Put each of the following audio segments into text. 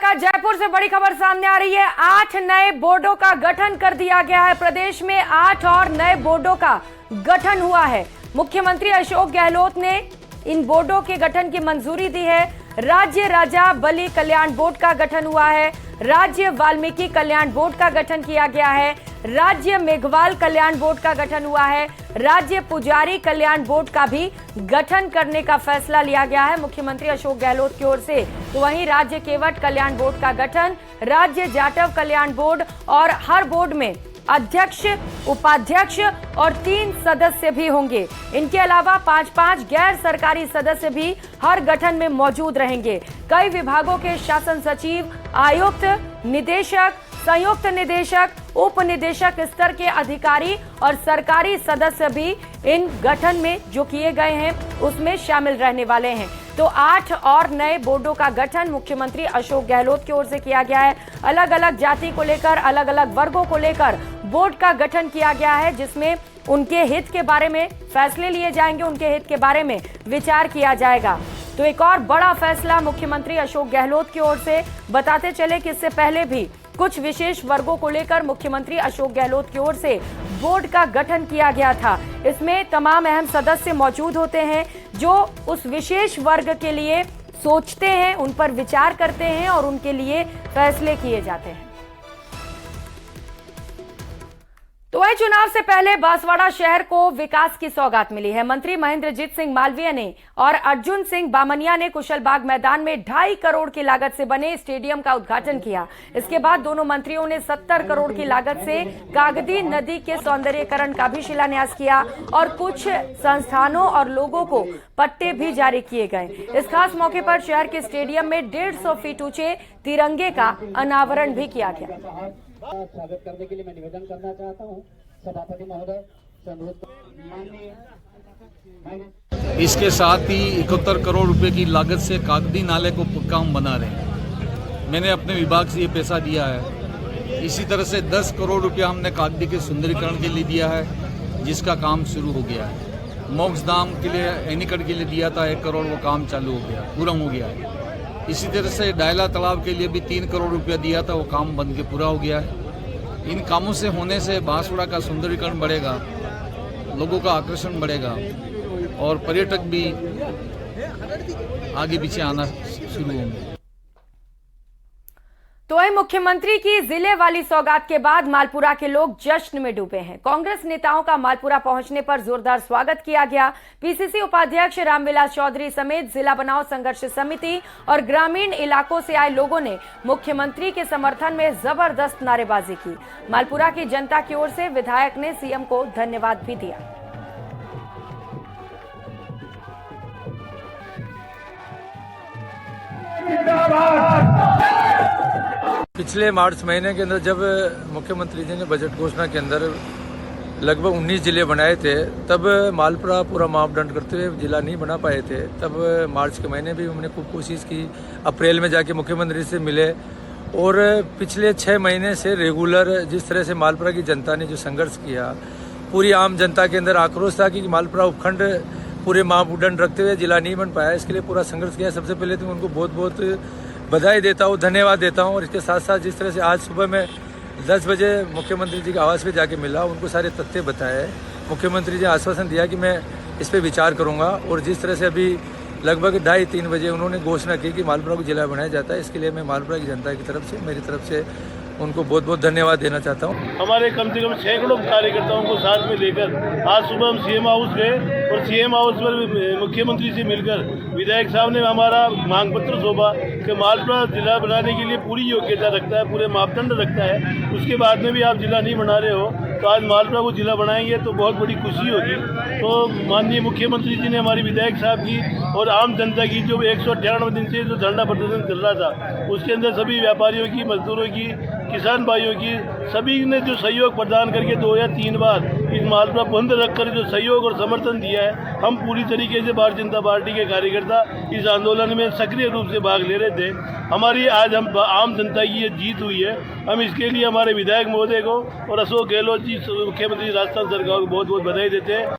नमस्कार। जयपुर से बड़ी खबर सामने आ रही है। 8 नए बोर्डों का गठन कर दिया गया है। प्रदेश में 8 और नए बोर्डों का गठन हुआ है। मुख्यमंत्री अशोक गहलोत ने इन बोर्डों के गठन की मंजूरी दी है। राज्य राजा बलि कल्याण बोर्ड का गठन हुआ है। राज्य वाल्मीकि कल्याण बोर्ड का गठन किया गया है। राज्य मेघवाल कल्याण बोर्ड का गठन हुआ है। राज्य पुजारी कल्याण बोर्ड का भी गठन करने का फैसला लिया गया है मुख्यमंत्री अशोक गहलोत की ओर से। तो वहीं राज्य केवट कल्याण बोर्ड का गठन, राज्य जाटव कल्याण बोर्ड और हर बोर्ड में अध्यक्ष, उपाध्यक्ष और 3 सदस्य भी होंगे। इनके अलावा 5-5 गैर सरकारी सदस्य भी हर गठन में मौजूद रहेंगे। कई विभागों के शासन सचिव, आयुक्त, निदेशक, संयुक्त निदेशक, उप निदेशक स्तर के अधिकारी और सरकारी सदस्य भी इन गठन में जो किए गए हैं उसमें शामिल रहने वाले हैं। तो 8 और नए बोर्डों का गठन मुख्यमंत्री अशोक गहलोत की ओर से किया गया है। अलग अलग जाति को लेकर, अलग अलग वर्गों को लेकर बोर्ड का गठन किया गया है, जिसमें उनके हित के बारे में फैसले लिए जाएंगे, उनके हित के बारे में विचार किया जाएगा। तो एक और बड़ा फैसला मुख्यमंत्री अशोक गहलोत की ओर से। बताते चले कि इससे पहले भी कुछ विशेष वर्गों को लेकर मुख्यमंत्री अशोक गहलोत की ओर से बोर्ड का गठन किया गया था। इसमें तमाम अहम सदस्य मौजूद होते हैं जो उस विशेष वर्ग के लिए सोचते हैं, उन पर विचार करते हैं और उनके लिए फैसले किए जाते हैं। तो वही चुनाव से पहले बांसवाड़ा शहर को विकास की सौगात मिली है। मंत्री महेंद्रजीत सिंह मालवीय ने और अर्जुन सिंह बामनिया ने कुशलबाग मैदान में 2.5 करोड़ की लागत से बने स्टेडियम का उद्घाटन किया। इसके बाद दोनों मंत्रियों ने 70 करोड़ की लागत से कागदी नदी के सौंदर्यीकरण का भी शिलान्यास किया और कुछ संस्थानों और लोगों को पट्टे भी जारी किए गए। इस खास मौके पर शहर के स्टेडियम में 150 फीट ऊंचे तिरंगे का अनावरण भी किया गया। स्वागत करने के लिए मैं निवेदन करना चाहता हूं सभापति महोदय। इसके साथ ही 71 करोड़ रुपए की लागत से कागदी नाले को पक्का हम बना रहे हैं। मैंने अपने विभाग से ये पैसा दिया है। इसी तरह से 10 करोड़ रुपया हमने कागदी के सुंदरीकरण के लिए दिया है, जिसका काम शुरू हो गया है। मोक्षधाम के लिए एनीकट के लिए दिया था 1 करोड़, वो काम चालू हो गया, पूरा हो गया है। इसी तरह से डायला तालाब के लिए भी 3 करोड़ रुपया दिया था, वो काम बन के पूरा हो गया है। इन कामों से होने से बांसवाड़ा का सुंदरीकरण बढ़ेगा, लोगों का आकर्षण बढ़ेगा और पर्यटक भी आगे पीछे आना शुरू होंगे। तो वही मुख्यमंत्री की जिले वाली सौगात के बाद मालपुरा के लोग जश्न में डूबे हैं। कांग्रेस नेताओं का मालपुरा पहुंचने पर जोरदार स्वागत किया गया। पीसीसी उपाध्यक्ष रामविलास चौधरी समेत जिला बनाओ संघर्ष समिति और ग्रामीण इलाकों से आए लोगों ने मुख्यमंत्री के समर्थन में जबरदस्त नारेबाजी की। मालपुरा की जनता की ओर से विधायक ने सीएम को धन्यवाद भी दिया। पिछले मार्च महीने के अंदर जब मुख्यमंत्री जी ने बजट घोषणा के अंदर लगभग 19 जिले बनाए थे, तब मालपुरा पूरा मापदंड करते हुए जिला नहीं बना पाए थे। तब मार्च के महीने भी हमने खूब कोशिश की, अप्रैल में जाके मुख्यमंत्री से मिले और पिछले 6 महीने से रेगुलर जिस तरह से मालपुरा की जनता ने जो संघर्ष किया, पूरी आम जनता के अंदर आक्रोश था कि मालपुरा उपखंड पूरे मापदंड रखते हुए जिला नहीं बन पाया, इसके लिए पूरा संघर्ष किया। सबसे पहले तो उनको बहुत बहुत बधाई देता हूँ, धन्यवाद देता हूँ। और इसके साथ साथ जिस तरह से आज सुबह में 10 बजे मुख्यमंत्री जी के आवास पे जाके मिला, उनको सारे तथ्य बताए। मुख्यमंत्री जी आश्वासन दिया कि मैं इस पे विचार करूँगा और जिस तरह से अभी लगभग 2:30-3 बजे उन्होंने घोषणा की कि मालपुरा को जिला बनाया जाता है, इसके लिए मैं मालपुरा की जनता की तरफ से, मेरी तरफ से उनको बहुत बहुत धन्यवाद देना चाहता हूँ। हमारे कम से कम सैकड़ों कार्यकर्ताओं को साथ में लेकर आज सुबह हम सीएम हाउस गए और सीएम हाउस पर मुख्यमंत्री से मिलकर विधायक साहब ने हमारा मांग पत्र सौंपा कि मालपुरा जिला बनाने के लिए पूरी योग्यता रखता है, पूरे मापदंड रखता है। उसके बाद में भी आप जिला नहीं बना रहे हो, तो आज मालपुरा को जिला बनाएंगे तो बहुत बड़ी खुशी होगी। तो माननीय मुख्यमंत्री जी ने हमारी विधायक साहब की और आम जनता की जो 198 दिन से जो धरना प्रदर्शन चल रहा था, उसके अंदर सभी व्यापारियों की, मजदूरों की, किसान भाइयों की, सभी ने जो सहयोग प्रदान करके 2 या 3 बार इस मालपुरा बंद रखकर जो सहयोग और समर्थन दिया है, हम पूरी तरीके से भारतीय जनता पार्टी के कार्यकर्ता इस आंदोलन में सक्रिय रूप से भाग ले रहे थे। हमारी आज हम आम जनता की ये जीत हुई है। हम इसके लिए हमारे विधायक महोदय को और अशोक गहलोत जी, मुख्यमंत्री राजस्थान सरकार को बहुत बहुत बधाई देते हैं।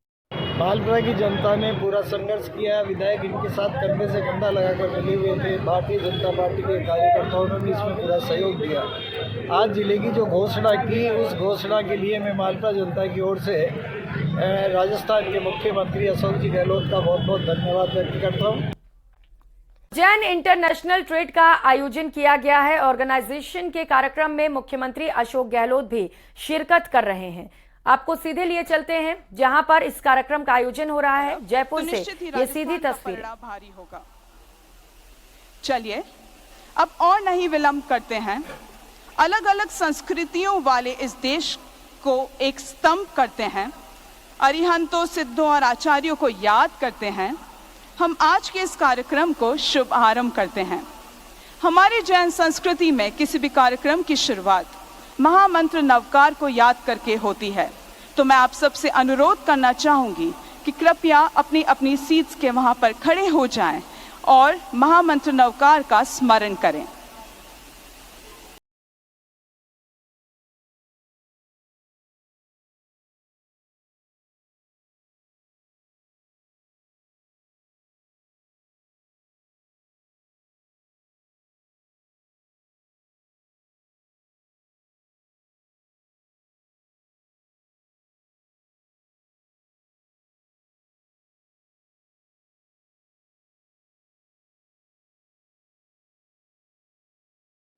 मालपुरा की जनता ने पूरा संघर्ष किया। विधायक इनके साथ कंधे से कंधा लगाकर मिले हुए थे। भारतीय जनता पार्टी के कार्यकर्ताओं ने भी इसमें पूरा सहयोग दिया। आज जिले की जो घोषणा की, उस घोषणा के लिए मैं मालपुरा जनता की ओर से राजस्थान के मुख्यमंत्री अशोक जी गहलोत का बहुत बहुत धन्यवाद व्यक्त करता हूँ। जैन इंटरनेशनल ट्रेड का आयोजन किया गया है। ऑर्गेनाइजेशन के कार्यक्रम में मुख्यमंत्री अशोक गहलोत भी शिरकत कर रहे हैं। आपको सीधे लिए चलते हैं जहां पर इस कार्यक्रम का आयोजन हो रहा है। जयपुर से ये सीधी तस्वीर भारी होगा। चलिए अब और नहीं विलंब करते हैं। अलग अलग संस्कृतियों वाले इस देश को एक स्तंभ करते हैं। अरिहंतों, सिद्धों और आचार्यों को याद करते हैं। हम आज के इस कार्यक्रम को शुभ आरंभ करते हैं। हमारी जैन संस्कृति में किसी भी कार्यक्रम की शुरुआत महामंत्र नवकार को याद करके होती है। तो मैं आप सबसे अनुरोध करना चाहूंगी कि कृपया अपनी अपनी सीट्स के वहां पर खड़े हो जाएं और महामंत्र नवकार का स्मरण करें।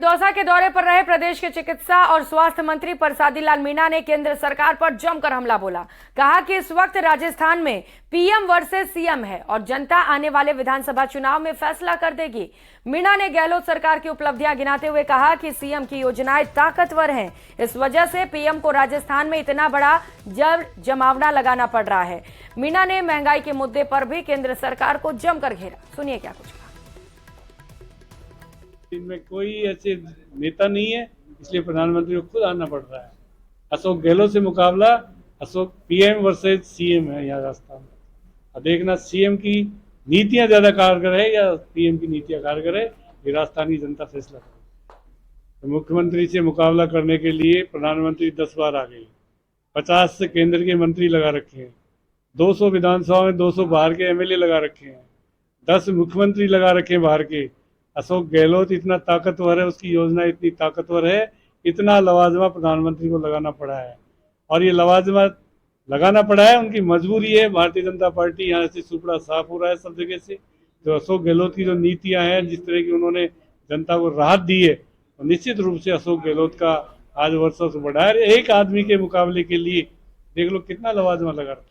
दौसा के दौरे पर रहे प्रदेश के चिकित्सा और स्वास्थ्य मंत्री परसादी लाल मीणा ने केंद्र सरकार पर जमकर हमला बोला। कहा कि इस वक्त राजस्थान में पीएम वर्सेस सीएम है और जनता आने वाले विधानसभा चुनाव में फैसला कर देगी। मीणा ने गहलोत सरकार की उपलब्धियां गिनाते हुए कहा कि सीएम की योजनाएं ताकतवर हैं, इस वजह से पीएम को राजस्थान में इतना बड़ा जमावड़ा लगाना पड़ रहा है। मीणा ने महंगाई के मुद्दे पर भी केंद्र सरकार को जमकर घेरा। सुनिए क्या कुछ कहा। इनमें कोई ऐसे नेता नहीं है, इसलिए प्रधानमंत्री को खुद आना पड़ रहा है। अशोक गहलोत से मुकाबला अशोक पीएम वर्सेस सीएम है यहाँ राजस्थान में। और देखना सीएम की नीतियां ज्यादा कारगर है या पीएम की नीतियां कारगर है, ये राजस्थानी जनता फैसला करे। तो मुख्यमंत्री से मुकाबला करने के लिए प्रधानमंत्री 10 बार आ गई। 50 से केंद्र के मंत्री लगा रखे हैं, 200 विधानसभा में 200 बाहर के एमएलए लगा रखे हैं, 10 मुख्यमंत्री लगा रखे हैं बाहर के। अशोक गहलोत इतना ताकतवर है, उसकी योजना इतनी ताकतवर है, इतना लवाजमा प्रधानमंत्री को लगाना पड़ा है। और ये लवाजमा लगाना पड़ा है, उनकी मजबूरी है। भारतीय जनता पार्टी यहाँ से सुपड़ा साफ हो रहा है सब जगह से। तो अशोक गहलोत की जो नीतियां हैं, जिस तरह की उन्होंने जनता को राहत दी है, तो निश्चित रूप से अशोक गहलोत का आज वर्षों से बढ़ा है। एक आदमी के मुकाबले के लिए देख लो कितना लवाजमा लगा रखा है।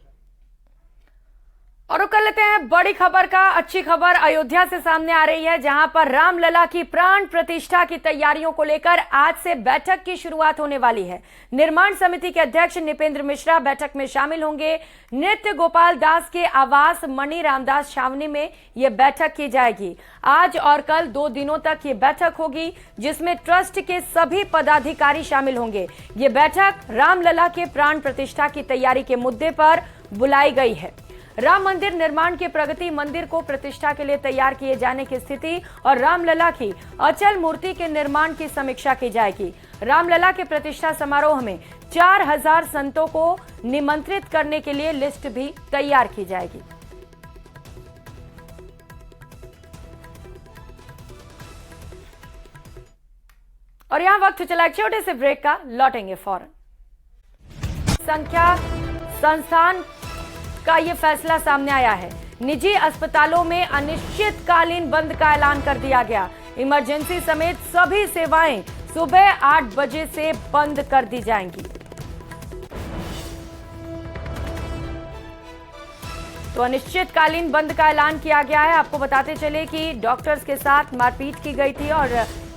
और कर लेते हैं बड़ी खबर का। अच्छी खबर अयोध्या से सामने आ रही है, जहां पर रामलला की प्राण प्रतिष्ठा की तैयारियों को लेकर आज से बैठक की शुरुआत होने वाली है। निर्माण समिति के अध्यक्ष निपेंद्र मिश्रा बैठक में शामिल होंगे। नृत्य गोपाल दास के आवास मणि रामदास छावनी में यह बैठक की जाएगी। आज और कल 2 दिनों तक ये बैठक होगी, जिसमें ट्रस्ट के सभी पदाधिकारी शामिल होंगे। ये बैठक रामलला के प्राण प्रतिष्ठा की तैयारी के मुद्दे पर बुलाई गई है। राम मंदिर निर्माण की प्रगति, मंदिर को प्रतिष्ठा के लिए तैयार किए जाने की स्थिति और रामलला की अचल मूर्ति के निर्माण की समीक्षा की जाएगी। रामलला के प्रतिष्ठा समारोह में 4000 संतों को निमंत्रित करने के लिए लिस्ट भी तैयार की जाएगी। और यहां वक्त चला एक छोटे से ब्रेक का, लौटेंगे फौरन। संख्या संस्थान का ये फैसला सामने आया है। निजी अस्पतालों में अनिश्चितकालीन बंद का ऐलान कर दिया गया। इमरजेंसी समेत सभी सेवाएं सुबह 8 बजे से बंद कर दी जाएंगी। तो अनिश्चितकालीन बंद का ऐलान किया गया है। आपको बताते चले कि डॉक्टर्स के साथ मारपीट की गई थी और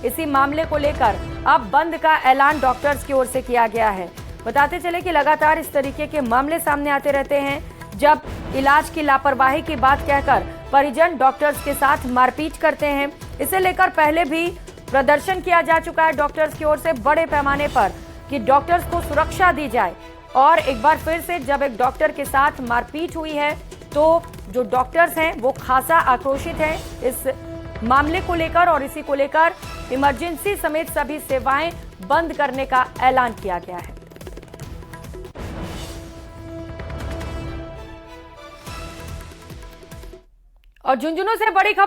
इसी मामले को लेकर अब बंद का ऐलान डॉक्टर्स की ओर से किया गया है। बताते चले कि लगातार इस तरीके के मामले सामने आते रहते हैं, जब इलाज की लापरवाही की बात कहकर परिजन डॉक्टर्स के साथ मारपीट करते हैं। इसे लेकर पहले भी प्रदर्शन किया जा चुका है डॉक्टर्स की ओर से बड़े पैमाने पर कि डॉक्टर्स को सुरक्षा दी जाए। और एक बार फिर से जब एक डॉक्टर के साथ मारपीट हुई है, तो जो डॉक्टर्स हैं वो खासा आक्रोशित हैं इस मामले को लेकर, और इसी को लेकर इमरजेंसी समेत सभी सेवाएं बंद करने का ऐलान किया गया है। और झुंझुनू से बड़ी खबर